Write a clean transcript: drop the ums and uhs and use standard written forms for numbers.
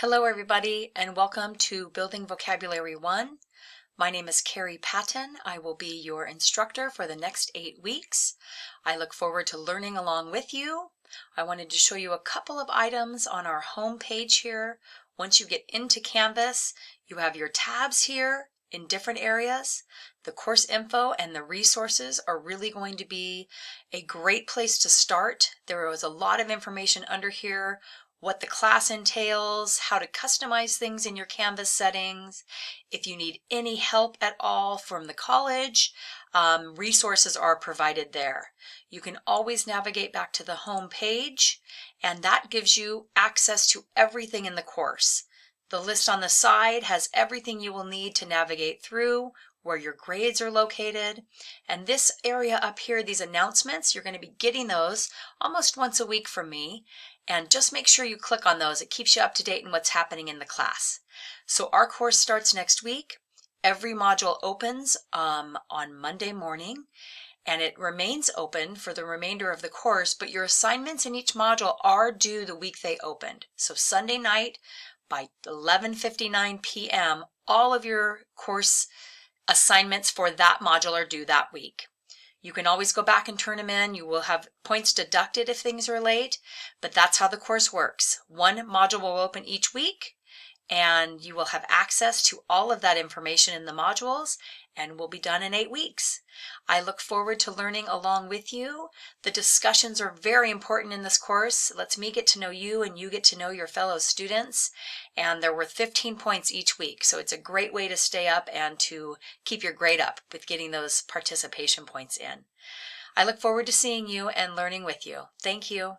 Hello everybody and welcome to Building Vocabulary 1. My name is Carrie Patton. I will be your instructor for the next 8 weeks. I look forward to learning along with you. I wanted to show you a couple of items on our home page here. Once you get into Canvas, you have your tabs here in different areas. The course info and the resources are really going to be a great place to start. There was a lot of information under here, what the class entails, how to customize things in your Canvas settings. If you need any help at all from the college, resources are provided there. You can always navigate back to the home page, and that gives you access to everything in the course. The list on the side has everything you will need to navigate through, where your grades are located. And this area up here, these announcements, you're going to be getting those almost once a week from me. And just make sure you click on those. It keeps you up to date in what's happening in the class. So our course starts next week. Every module opens on Monday morning, and it remains open for the remainder of the course, but your assignments in each module are due the week they opened. So Sunday night by 11:59 p.m., all of your course assignments for that module are due that week. You can always go back and turn them in. You will have points deducted if things are late, but that's how the course works. One module will open each week, and you will have access to all of that information in the modules, and will be done in 8 weeks. I look forward to learning along with you. The discussions are very important in this course. It lets me get to know you and you get to know your fellow students, and they're worth 15 points each week, so it's a great way to stay up and to keep your grade up with getting those participation points in. I look forward to seeing you and learning with you. Thank you.